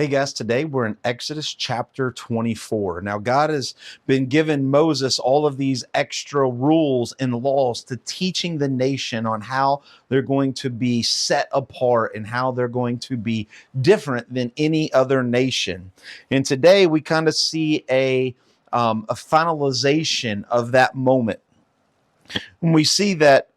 Hey guys, today we're in Exodus chapter 24. Now, God has been giving Moses all of these extra rules and laws to teaching the nation on how they're going to be set apart and how they're going to be different than any other nation. And today we kind of see a finalization of that moment. And we see that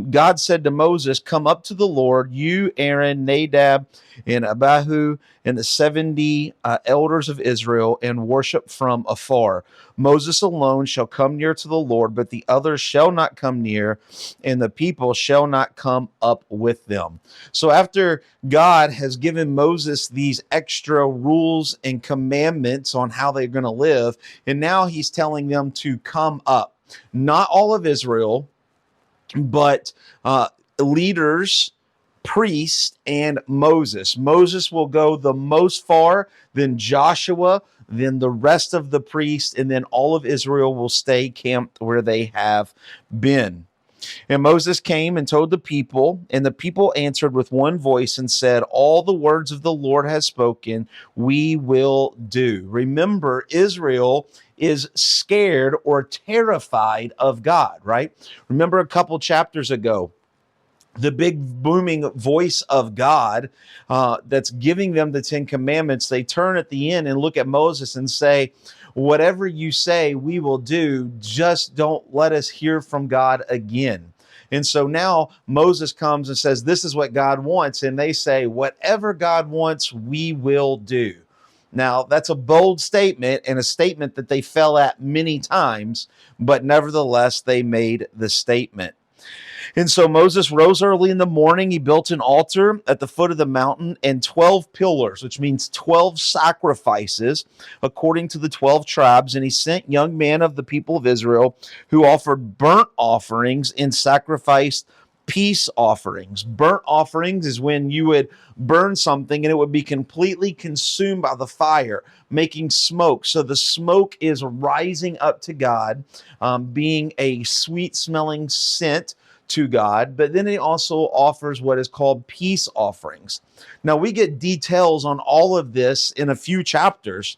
God said to Moses, "Come up to the Lord, you, Aaron, Nadab, and Abihu, and the 70 elders of Israel, and worship from afar. Moses alone shall come near to the Lord, but the others shall not come near, and the people shall not come up with them." So after God has given Moses these extra rules and commandments on how they're going to live, and now he's telling them to come up. Not all of Israel, but leaders, priests, and Moses. Moses will go the most far, then Joshua, then the rest of the priests, and then all of Israel will stay camped where they have been. And Moses came and told the people, and the people answered with one voice and said, "All the words of the Lord has spoken, we will do." Remember, Israel is scared or terrified of God, right? Remember a couple chapters ago, the big booming voice of God that's giving them the Ten Commandments. They turn at the end and look at Moses and say, "Whatever you say, we will do. Just don't let us hear from God again." And so now Moses comes and says, "This is what God wants." And they say, "Whatever God wants, we will do." Now, that's a bold statement and a statement that they fell at many times, but nevertheless, they made the statement. And so Moses rose early in the morning. He built an altar at the foot of the mountain and 12 pillars, which means 12 sacrifices according to the 12 tribes. And he sent young men of the people of Israel who offered burnt offerings and sacrificed peace offerings. Burnt offerings is when you would burn something and it would be completely consumed by the fire, making smoke. So the smoke is rising up to God, being a sweet smelling scent to God. But then he also offers what is called peace offerings. Now we get details on all of this in a few chapters,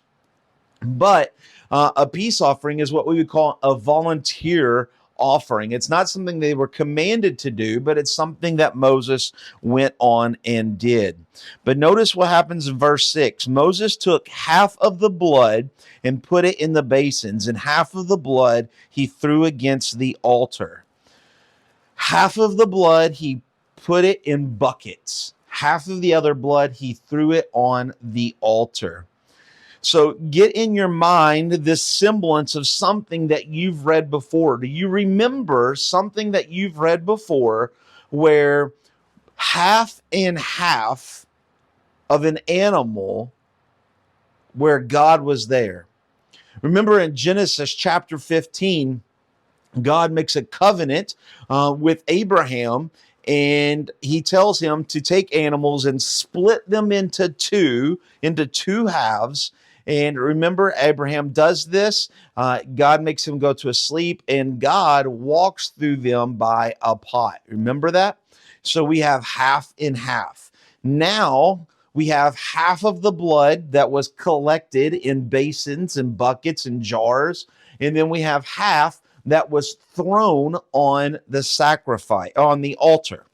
but a peace offering is what we would call a volunteer offering. It's not something they were commanded to do, but it's something that Moses went on and did. But notice what happens in verse 6. Moses took half of the blood and put it in the basins, and half of the blood he threw against the altar. Half of the blood, he put it in buckets. Half of the other blood, he threw it on the altar. So get in your mind this semblance of something that you've read before. Do you remember something that you've read before where half and half of an animal where God was there? Remember in Genesis chapter 15, God makes a covenant with Abraham, and he tells him to take animals and split them into two halves. And remember, Abraham does this. God makes him go to a sleep, and God walks through them by a pot. Remember that? So we have half and half. Now we have half of the blood that was collected in basins and buckets and jars, and then we have half that was thrown on the sacrifice, on the altar.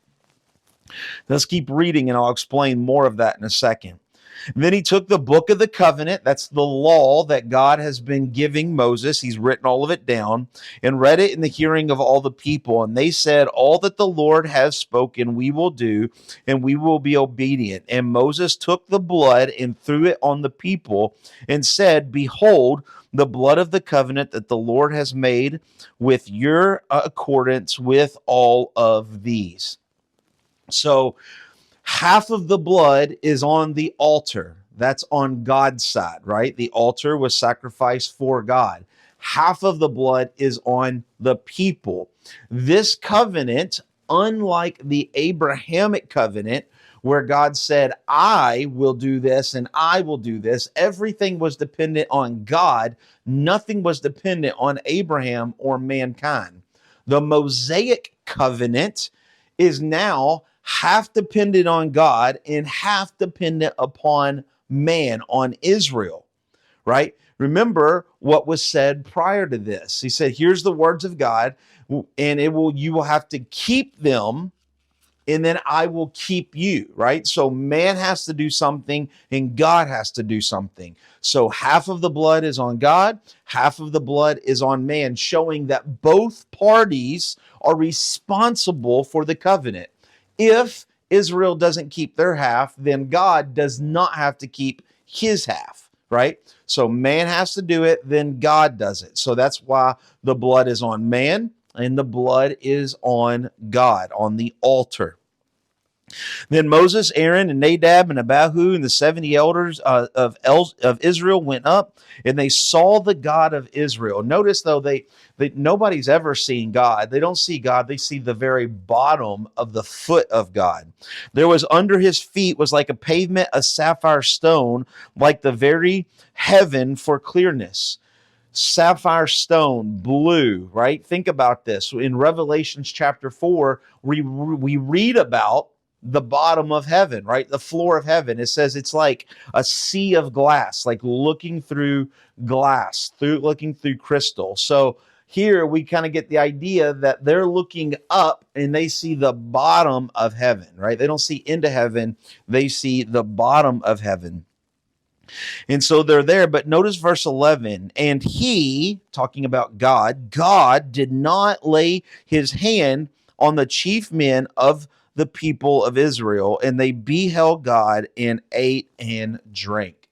Let's keep reading and I'll explain more of that in a second. Then he took the book of the covenant, that's the law that God has been giving Moses. He's written all of it down and read it in the hearing of all the people. And they said, "All that the Lord has spoken, we will do, and we will be obedient." And Moses took the blood and threw it on the people and said, "Behold, the blood of the covenant that the Lord has made with your accordance with all of these." So half of the blood is on the altar. That's on God's side, right? The altar was sacrificed for God. Half of the blood is on the people. This covenant, unlike the Abrahamic covenant, where God said, "I will do this and I will do this," everything was dependent on God. Nothing was dependent on Abraham or mankind. The Mosaic covenant is now half dependent on God and half dependent upon man, on Israel, right? Remember what was said prior to this. He said, here's the words of God, and you will have to keep them, and then I will keep you, right? So man has to do something and God has to do something. So half of the blood is on God, half of the blood is on man, showing that both parties are responsible for the covenant. If Israel doesn't keep their half, then God does not have to keep his half, right? So man has to do it, then God does it. So that's why the blood is on man and the blood is on God, on the altar. Then Moses, Aaron, and Nadab, and Abihu, and the 70 elders of Israel went up, and they saw the God of Israel. Notice, though, they nobody's ever seen God. They don't see God. They see the very bottom of the foot of God. There was under his feet was like a pavement of sapphire stone, like the very heaven for clearness. Sapphire stone, blue, right? Think about this. In Revelations chapter 4, we read about the bottom of heaven, right? The floor of heaven. It says it's like a sea of glass, like looking through glass, looking through crystal. So here we kind of get the idea that they're looking up and they see the bottom of heaven, right? They don't see into heaven, they see the bottom of heaven. And so they're there, but notice verse 11. And he, talking about God did not lay his hand on the chief men of the people of Israel, and they beheld God and ate and drank.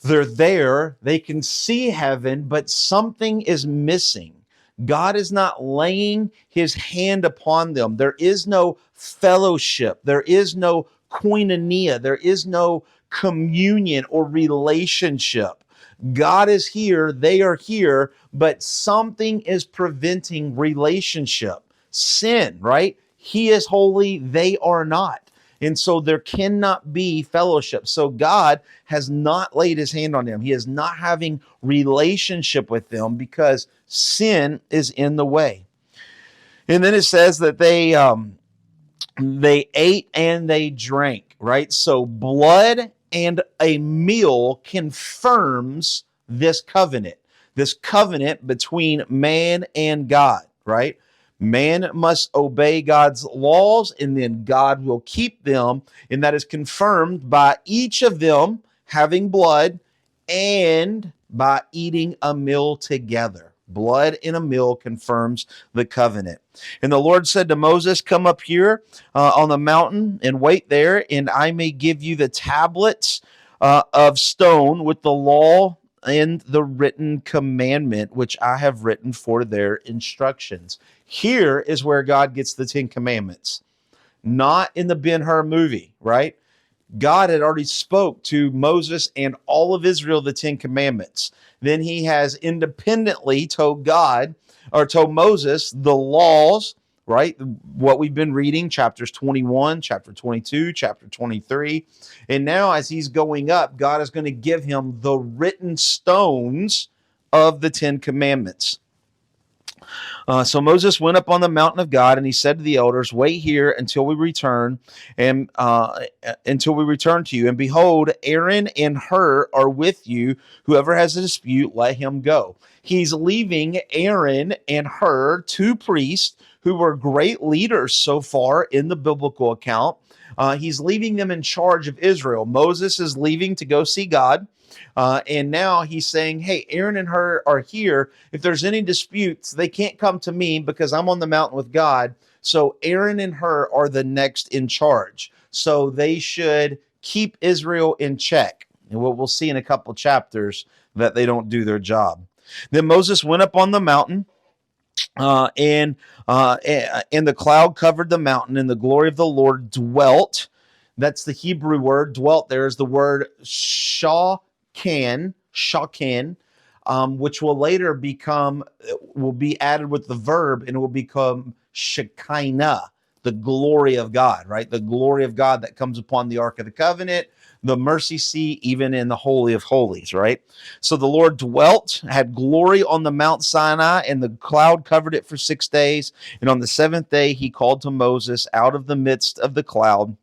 They're there, they can see heaven, but something is missing. God is not laying his hand upon them. There is no fellowship. There is no koinonia. There is no communion or relationship. God is here, they are here, but something is preventing relationship. Sin, right? He is holy, they are not. And so there cannot be fellowship. So God has not laid his hand on them. He is not having relationship with them because sin is in the way. And then it says that they ate and they drank, right? So blood and a meal confirms this covenant between man and God, right? Man must obey God's laws, and then God will keep them. And that is confirmed by each of them having blood and by eating a meal together. Blood in a meal confirms the covenant. And the Lord said to Moses, come up here on the mountain and wait there, and I may give you the tablets of stone with the law and the written commandment, which I have written for their instructions. Here is where God gets the 10 commandments, not in the Ben-Hur movie, right? God had already spoke to Moses and all of Israel the 10 commandments. Then he has independently told Moses the laws, right? What we've been reading, chapters 21, chapter 22, chapter 23. And now as he's going up, God is going to give him the written stones of the 10 commandments. So Moses went up on the mountain of God, and he said to the elders, wait here until we return, and until we return to you. And behold, Aaron and Hur are with you. Whoever has a dispute, let him go. He's leaving Aaron and Hur, 2 priests who were great leaders so far in the biblical account. He's leaving them in charge of Israel. Moses is leaving to go see God. And now he's saying, hey, Aaron and Hur are here. If there's any disputes, they can't come to me because I'm on the mountain with God. So Aaron and Hur are the next in charge. So they should keep Israel in check. And what we'll see in a couple chapters that they don't do their job. Then Moses went up on the mountain, and the cloud covered the mountain, and the glory of the Lord dwelt. That's the Hebrew word. Dwelt there is the word shakan, which will later will be added with the verb, and it will become Shekinah, the glory of God, right? The glory of God that comes upon the Ark of the Covenant, the mercy seat, even in the Holy of Holies, right? So the Lord dwelt, had glory on the Mount Sinai, and the cloud covered it for 6 days. And on the 7th day, he called to Moses out of the midst of the cloud.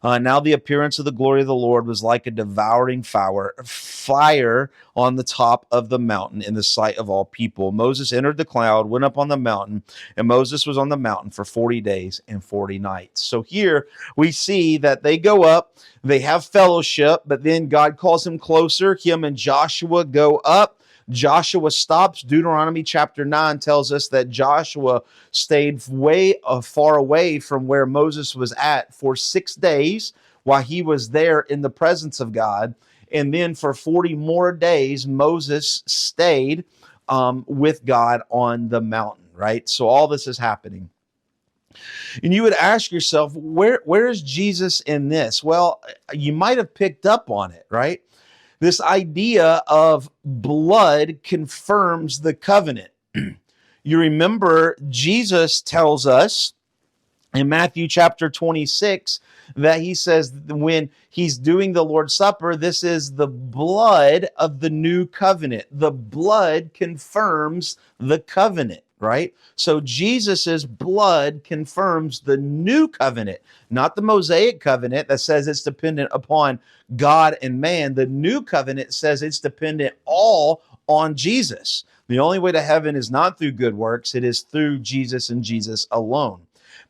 Now the appearance of the glory of the Lord was like a devouring fire on the top of the mountain in the sight of all people. Moses entered the cloud, went up on the mountain, and Moses was on the mountain for 40 days and 40 nights. So here we see that they go up, they have fellowship, but then God calls him closer. Him and Joshua go up. Joshua stops. Deuteronomy chapter 9 tells us that Joshua stayed way far away from where Moses was at for 6 days while he was there in the presence of God. And then for 40 more days, Moses stayed with God on the mountain, right? So all this is happening. And you would ask yourself, where is Jesus in this? Well, you might have picked up on it, right? This idea of blood confirms the covenant. You remember Jesus tells us in Matthew chapter 26 that he says when he's doing the Lord's Supper, this is the blood of the new covenant. The blood confirms the covenant, right? So Jesus's blood confirms the new covenant, not the Mosaic covenant that says it's dependent upon God and man. The new covenant says it's dependent all on Jesus. The only way to heaven is not through good works, it is through Jesus and Jesus alone.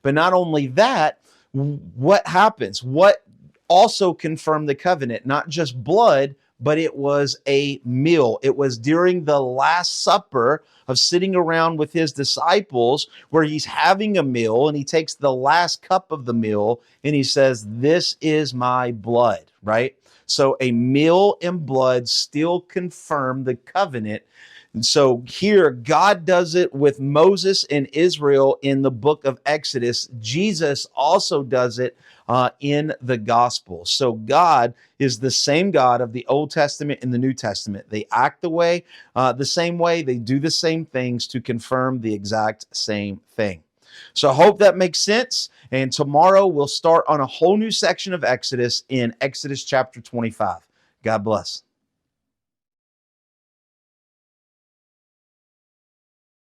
But not only that, what happens? What also confirmed the covenant? Not just blood, but it was a meal. It was during the Last Supper of sitting around with his disciples where he's having a meal and he takes the last cup of the meal and he says, "This is my blood," right? So a meal and blood still confirm the covenant. And so here, God does it with Moses and Israel in the book of Exodus. Jesus also does it in the gospel. So God is the same God of the Old Testament and the New Testament. They act the same way. They do the same things to confirm the exact same thing. So I hope that makes sense. And tomorrow we'll start on a whole new section of Exodus in Exodus chapter 25. God bless.